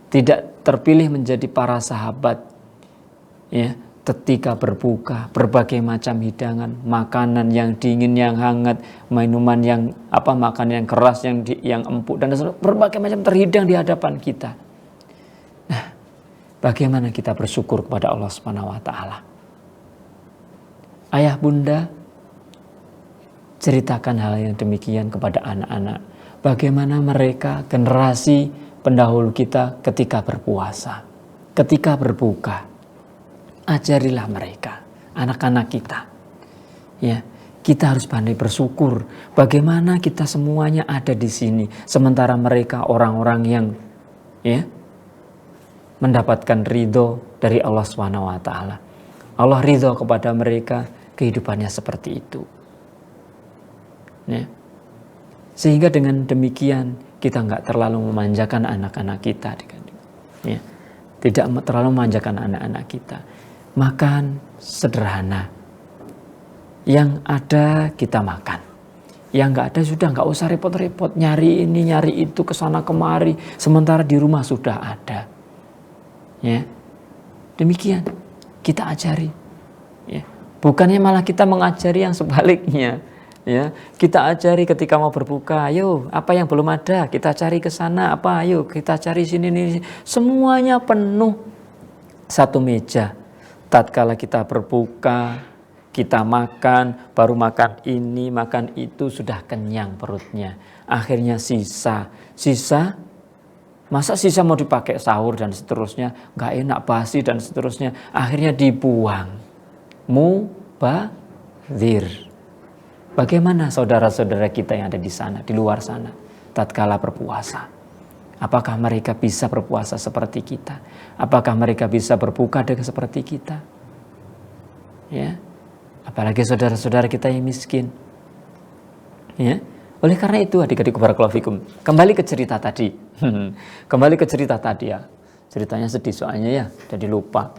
tidak terpilih menjadi para sahabat, ya, ketika berbuka, berbagai macam hidangan, makanan yang dingin, yang hangat, minuman yang makanan yang keras, yang empuk, dan berbagai macam terhidang di hadapan kita. Nah, bagaimana kita bersyukur kepada Allah Subhanahu wa taala? Ayah bunda, ceritakan hal yang demikian kepada anak-anak. Bagaimana mereka, generasi pendahulu kita ketika berpuasa, ketika berbuka. Ajarilah mereka, anak-anak kita. Ya, Kita harus pandai bersyukur. Bagaimana kita semuanya ada di sini, sementara mereka orang-orang yang mendapatkan ridho dari Allah SWT. Allah ridho kepada mereka, kehidupannya seperti itu. Ya. Sehingga dengan demikian kita nggak terlalu memanjakan anak-anak kita, ya. Tidak terlalu memanjakan anak-anak kita. Makan sederhana. Yang ada kita makan. Yang nggak ada sudah nggak usah repot-repot nyari ini nyari itu kesana kemari. Sementara di rumah sudah ada. Ya, demikian kita ajari. Ya. Bukannya malah kita mengajari yang sebaliknya. Ya, kita ajari ketika mau berbuka, ayo apa yang belum ada kita cari ke sana, apa ayo kita cari sini nih, semuanya penuh satu meja. Tatkala kita berbuka, kita makan, baru makan ini, makan itu, sudah kenyang perutnya. Akhirnya sisa, masa sisa mau dipakai sahur dan seterusnya, nggak enak, basi dan seterusnya. Akhirnya dibuang. Mubadzir. Bagaimana saudara-saudara kita yang ada di sana, di luar sana, tatkala berpuasa? Apakah mereka bisa berpuasa seperti kita? Apakah mereka bisa berbuka dengan seperti kita? Ya. Apalagi saudara-saudara kita yang miskin. Ya. Oleh karena itu adik-adik barakallahu fikum, kembali ke cerita tadi. Kembali ke cerita tadi ya. Ceritanya sedih soalnya ya, jadi lupa.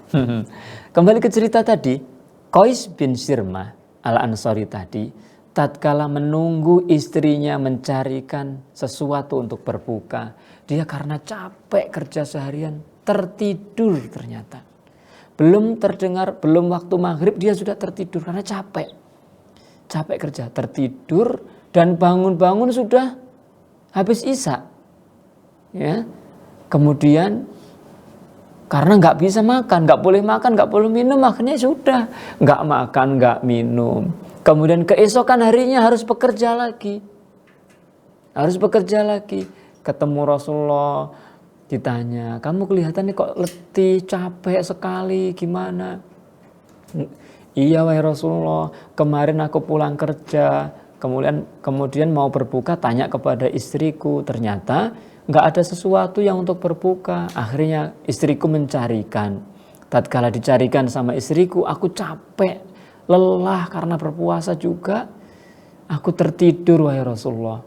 Kembali ke cerita tadi, Qais bin Sirmah Al-Ansari tadi, tatkala menunggu istrinya mencarikan sesuatu untuk berbuka, dia karena capek kerja seharian tertidur ternyata. Belum waktu maghrib dia sudah tertidur karena capek kerja, tertidur dan bangun-bangun sudah habis isya. Ya, kemudian karena nggak bisa makan, nggak boleh makan, nggak boleh minum, akhirnya sudah nggak makan, nggak minum. Kemudian keesokan harinya harus bekerja lagi, ketemu Rasulullah. Ditanya, kamu kelihatannya kok letih, capek sekali, gimana? Iya wahai Rasulullah, kemarin aku pulang kerja, kemudian mau berbuka, tanya kepada istriku, ternyata nggak ada sesuatu yang untuk berbuka. Akhirnya istriku mencarikan. Tatkala dicarikan sama istriku, aku capek, lelah karena berpuasa juga. Aku tertidur wahai Rasulullah.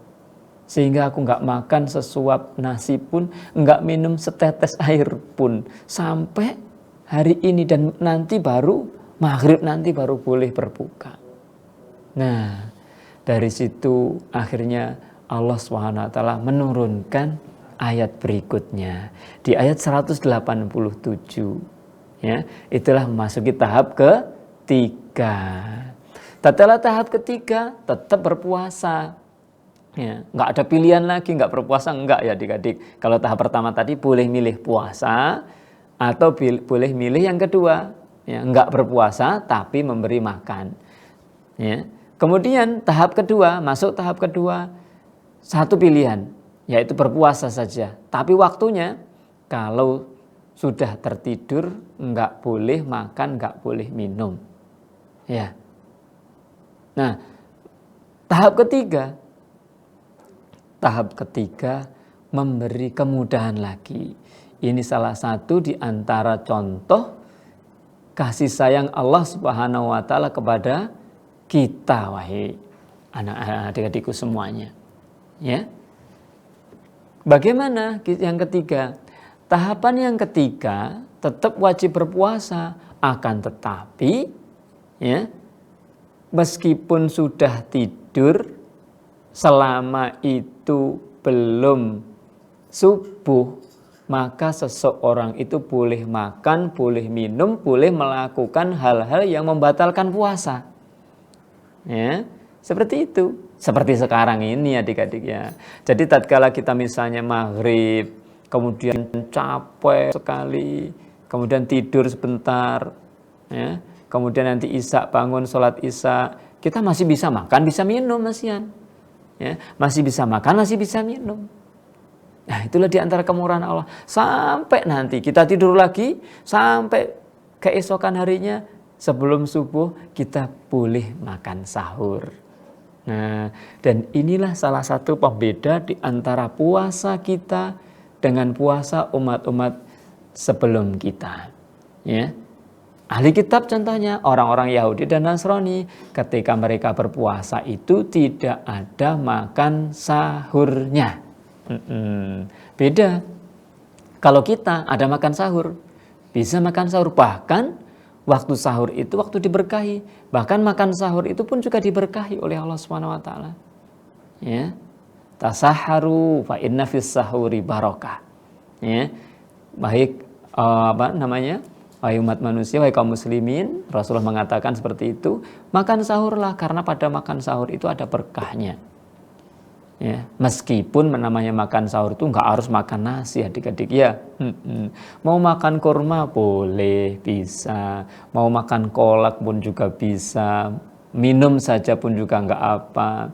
Sehingga aku nggak makan sesuap nasi pun, nggak minum setetes air pun. Sampai hari ini dan nanti baru maghrib nanti baru boleh berbuka. Nah, dari situ akhirnya Allah SWT menurunkan ayat berikutnya. Di ayat 187. Ya, itulah memasuki tahap ketiga. Tatkala tahap ketiga tetap berpuasa. Ya, nggak ada pilihan lagi, nggak berpuasa enggak ya adik-adik. Kalau tahap pertama tadi boleh milih puasa atau boleh milih yang kedua, ya, nggak berpuasa tapi memberi makan. Ya. Kemudian tahap kedua, masuk tahap kedua, satu pilihan, yaitu berpuasa saja. Tapi waktunya kalau sudah tertidur nggak boleh makan, nggak boleh minum. Ya. Nah, tahap ketiga memberi kemudahan lagi. Ini salah satu di antara contoh kasih sayang Allah Subhanahu wa taala kepada kita, wahai adik-adikku semuanya. Ya. Bagaimana yang ketiga? Tahapan yang ketiga tetap wajib berpuasa, akan tetapi ya, meskipun sudah tidur, selama itu belum subuh, maka seseorang itu boleh makan, boleh minum, boleh melakukan hal-hal yang membatalkan puasa. Ya, seperti itu. Seperti sekarang ini adik-adik ya. Jadi tatkala kita misalnya maghrib, kemudian capek sekali, kemudian tidur sebentar, ya, kemudian nanti isya bangun sholat isya, kita masih bisa makan, bisa minum masihan. Ya, masih bisa makan, masih bisa minum. Nah, itulah di antara kemurahan Allah. Sampai nanti kita tidur lagi, sampai keesokan harinya sebelum subuh kita boleh makan sahur. Nah, dan inilah salah satu pembeda di antara puasa kita dengan puasa umat-umat sebelum kita. Ya. Ahli kitab contohnya orang-orang Yahudi dan Nasrani, ketika mereka berpuasa itu tidak ada makan sahurnya. Beda. Kalau kita ada makan sahur, bisa makan sahur, bahkan waktu sahur itu waktu diberkahi. Bahkan makan sahur itu pun juga diberkahi oleh Allah Subhanahu wa taala. Ya. Tasaharu fa inna fis sahuri barokah. Ya. Baik wahai umat manusia, wahai kaum muslimin, Rasulullah mengatakan seperti itu, makan sahurlah karena pada makan sahur itu ada berkahnya. Ya, meskipun namanya makan sahur itu nggak harus makan nasi adik-adik ya. Mau makan kurma boleh, bisa. Mau makan kolak pun juga bisa. Minum saja pun juga nggak apa.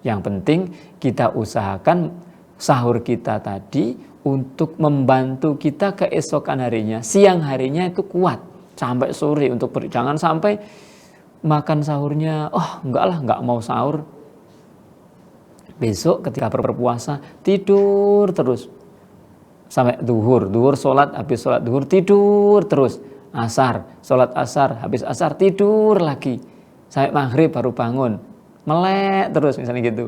Yang penting kita usahakan sahur kita tadi untuk membantu kita keesokan harinya. Siang harinya itu kuat sampai sore untuk jangan sampai makan sahurnya, nggak mau sahur. Besok ketika berpuasa tidur terus sampai duhur sholat, habis sholat duhur tidur terus, asar sholat asar, habis asar tidur lagi sampai maghrib baru bangun, melek terus misalnya gitu.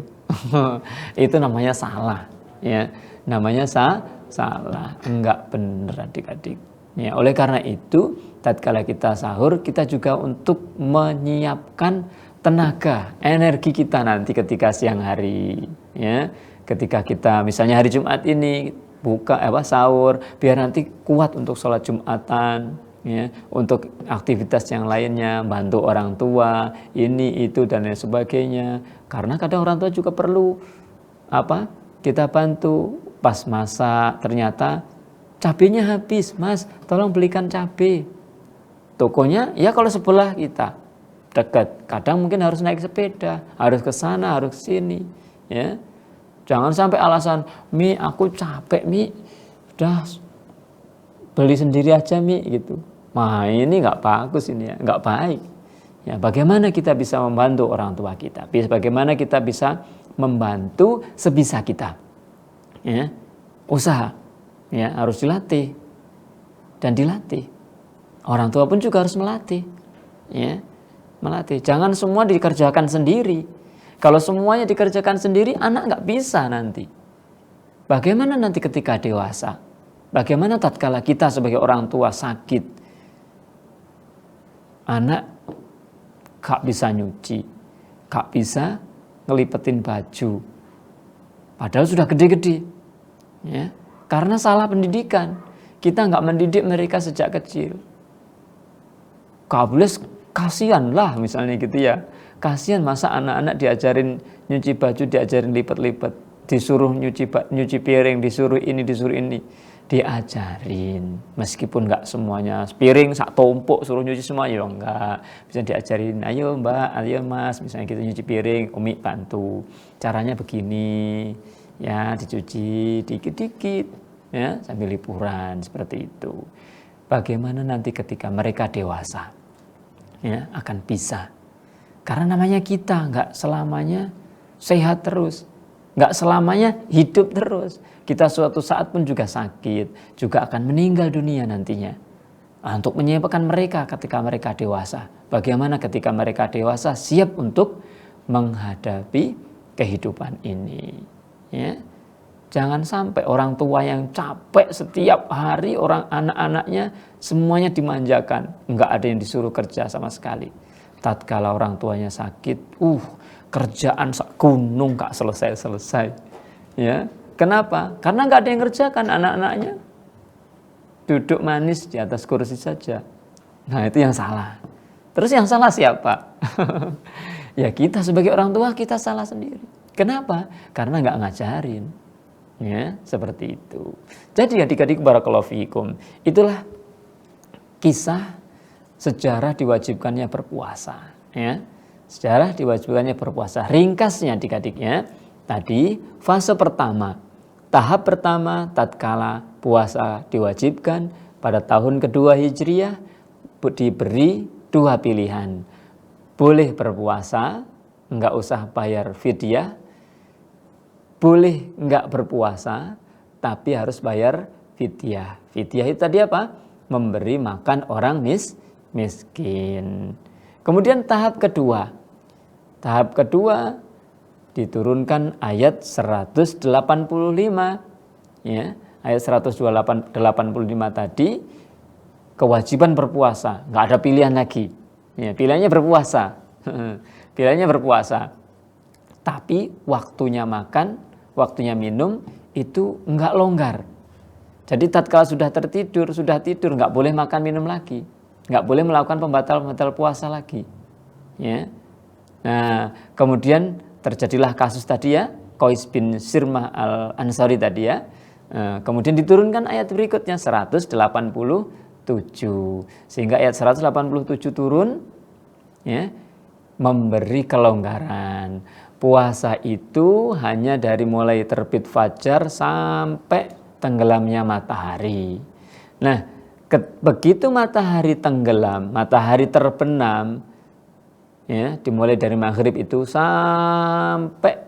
Itu namanya salah, ya, namanya salah, enggak benar adik-adik. Ya, oleh karena itu tatkala kita sahur kita juga untuk menyiapkan tenaga, energi kita nanti ketika siang hari, ya. Ketika kita misalnya hari Jumat ini sahur, biar nanti kuat untuk sholat Jumatan, ya, untuk aktivitas yang lainnya, bantu orang tua, ini itu dan lain sebagainya. Karena kadang orang tua juga perlu kita bantu pas masak, ternyata cabenya habis, Mas, tolong belikan cabai. Tokonya ya kalau sebelah kita dekat, kadang mungkin harus naik sepeda, harus ke sana, harus ke sini, ya. Jangan sampai alasan, Mi, aku capek, Mi, udah beli sendiri aja, Mi, gitu. Nah, ini nggak bagus ini ya, nggak baik. Ya, bagaimana kita bisa membantu orang tua kita? Bagaimana kita bisa membantu sebisa kita? Ya, usaha, ya, harus dilatih dan dilatih. Orang tua pun juga harus melatih, ya. Melatih. Jangan semua dikerjakan sendiri. Kalau semuanya dikerjakan sendiri, anak nggak bisa nanti. Bagaimana nanti ketika dewasa? Bagaimana tatkala kita sebagai orang tua sakit? Anak nggak bisa nyuci, nggak bisa ngelipetin baju. Padahal sudah gede-gede. Ya, karena salah pendidikan. Kita nggak mendidik mereka sejak kecil. Kasihan lah misalnya gitu ya. Kasihan masa anak-anak diajarin nyuci baju, diajarin lipat-lipat, disuruh nyuci piring, disuruh ini. Diajarin. Meskipun enggak semuanya piring sak tumpuk suruh nyuci semua ya enggak. Bisa diajarin, ayo Mbak, ayo Mas, misalnya kita nyuci piring, Umi bantu. Caranya begini. Ya, dicuci dikit-dikit ya, sambil liburan seperti itu. Bagaimana nanti ketika mereka dewasa? Ya, akan bisa. Karena namanya kita nggak selamanya sehat terus, nggak selamanya hidup terus. Kita suatu saat pun juga sakit, juga akan meninggal dunia nantinya. Nah, untuk menyiapkan mereka ketika mereka dewasa, bagaimana ketika mereka dewasa siap untuk menghadapi kehidupan ini. Ya. Jangan sampai orang tua yang capek setiap hari, orang anak-anaknya semuanya dimanjakan, nggak ada yang disuruh kerja sama sekali. Tatkala orang tuanya sakit, kerjaan gunung nggak selesai-selesai. Ya, kenapa? Karena nggak ada yang kerjakan, anak-anaknya duduk manis di atas kursi saja. Nah, itu yang salah. Terus yang salah siapa? Ya kita sebagai orang tua, kita salah sendiri. Kenapa? Karena nggak ngajarin. Ya, seperti itu. Jadi adik-adik barakallahu fiikum, itulah kisah sejarah diwajibkannya berpuasa, ya. Sejarah diwajibkannya berpuasa. Ringkasnya adik-adiknya, tadi fase pertama, tahap pertama tatkala puasa diwajibkan pada tahun kedua Hijriah, diberi dua pilihan. Boleh berpuasa, nggak usah bayar fidyah. Boleh nggak berpuasa, tapi harus bayar fidyah. Fidyah itu tadi apa? Memberi makan orang miskin. Kemudian tahap kedua. Tahap kedua diturunkan ayat 185. Ya, ayat 185 tadi kewajiban berpuasa, nggak ada pilihan lagi. Ya, pilihannya berpuasa. Pilihannya berpuasa. Tapi waktunya makan, waktunya minum itu nggak longgar. Jadi tatkala sudah tidur, nggak boleh makan minum lagi, nggak boleh melakukan pembatal puasa lagi. Ya. Nah, kemudian terjadilah kasus tadi ya, Qais bin Sirmah al-Ansari tadi ya. Kemudian diturunkan ayat berikutnya 187, sehingga ayat 187 turun ya, memberi kelonggaran. Puasa itu hanya dari mulai terbit fajar sampai tenggelamnya matahari. Nah, begitu matahari tenggelam, matahari terbenam, ya, dimulai dari maghrib itu sampai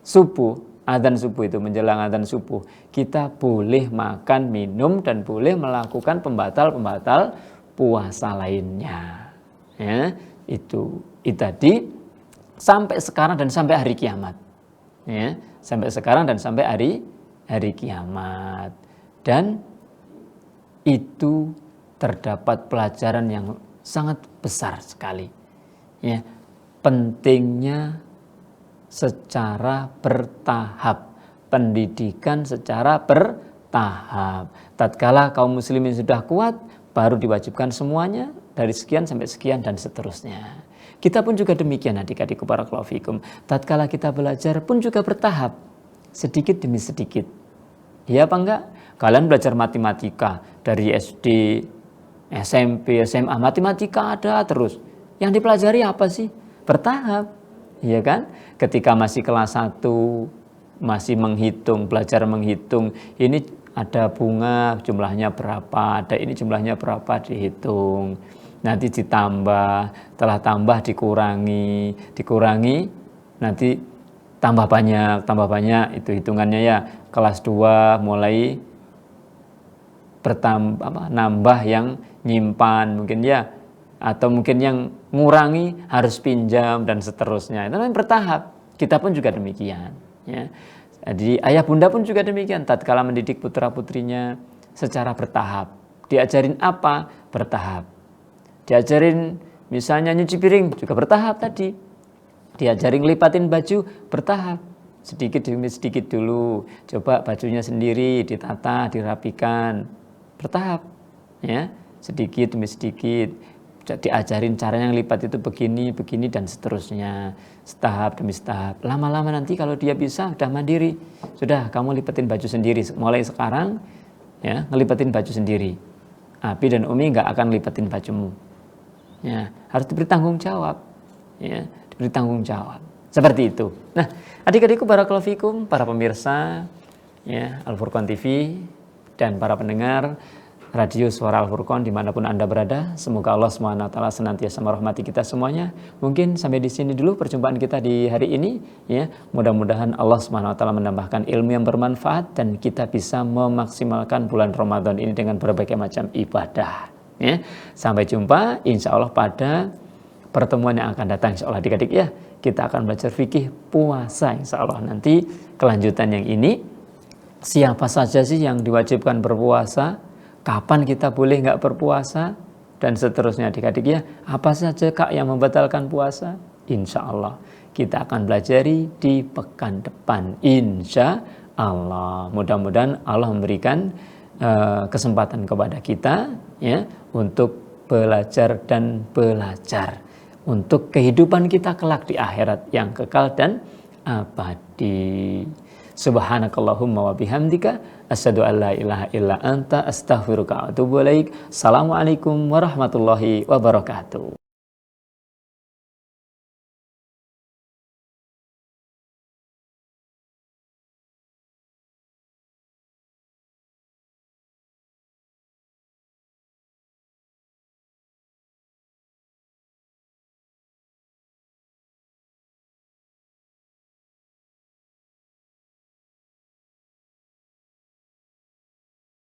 subuh, adzan subuh itu menjelang adzan subuh, kita boleh makan, minum dan boleh melakukan pembatal puasa lainnya. Ya, itu tadi sampai sekarang dan sampai hari kiamat. Ya, sampai sekarang dan sampai hari kiamat. Dan itu terdapat pelajaran yang sangat besar sekali. Ya, pentingnya secara bertahap, pendidikan secara bertahap. Tatkala kaum muslimin sudah kuat, baru diwajibkan semuanya dari sekian sampai sekian dan seterusnya. Kita pun juga demikian adik-adikku barakallahu fikum. Tatkala kita belajar pun juga bertahap, sedikit demi sedikit. Ya apa enggak? Kalian belajar matematika dari SD, SMP, SMA, matematika ada terus. Yang dipelajari apa sih? Bertahap, iya kan? Ketika masih kelas 1, masih menghitung, belajar menghitung, ini ada bunga jumlahnya berapa, ada ini jumlahnya berapa, dihitung. Nanti ditambah, setelah tambah dikurangi, nanti tambah banyak, itu hitungannya ya. Kelas 2 mulai nambah yang nyimpan mungkin ya, atau mungkin yang ngurangi harus pinjam dan seterusnya. Itu namanya bertahap. Kita pun juga demikian ya. Jadi ayah bunda pun juga demikian, tatkala mendidik putra putrinya secara bertahap. Diajarin apa? Bertahap. Diajarin misalnya nyuci piring juga bertahap tadi. Diajarin lipatin baju bertahap. Sedikit demi sedikit dulu. Coba bajunya sendiri ditata, dirapikan. Bertahap. Ya, sedikit demi sedikit. Diajarin caranya yang lipat itu begini dan seterusnya. Setahap demi setahap. Lama-lama nanti kalau dia bisa udah mandiri. Sudah kamu lipatin baju sendiri. Mulai sekarang ya, ngelipatin baju sendiri. Abi dan Umi nggak akan lipatin bajumu. Ya, harus diberi tanggung jawab. Ya, diberi tanggung jawab. Seperti itu. Nah, adik-adikku barakallahu fikum, para pemirsa ya, Al-Furqan TV dan para pendengar Radio Suara Al-Furqan dimanapun Anda berada, semoga Allah SWT senantiasa merahmati kita semuanya. Mungkin sampai di sini dulu perjumpaan kita di hari ini ya. Mudah-mudahan Allah SWT menambahkan ilmu yang bermanfaat dan kita bisa memaksimalkan bulan Ramadan ini dengan berbagai macam ibadah ya. Sampai jumpa insya Allah pada pertemuan yang akan datang insya Allah adik-adik ya. Kita akan belajar fikih puasa insya Allah nanti kelanjutan yang ini. Siapa saja sih yang diwajibkan berpuasa? Kapan kita boleh nggak berpuasa? Dan seterusnya adik-adik ya. Apa saja Kak yang membatalkan puasa? Insya Allah kita akan belajari di pekan depan. Insya Allah. Mudah-mudahan Allah memberikan kesempatan kepada kita ya untuk belajar dan belajar untuk kehidupan kita kelak di akhirat yang kekal dan abadi. Subhanakallahumma wa bihamdika asyhadu an la ilaha illa anta astaghfiruka wa atubu ilaik. Assalamualaikum warahmatullahi wabarakatuh.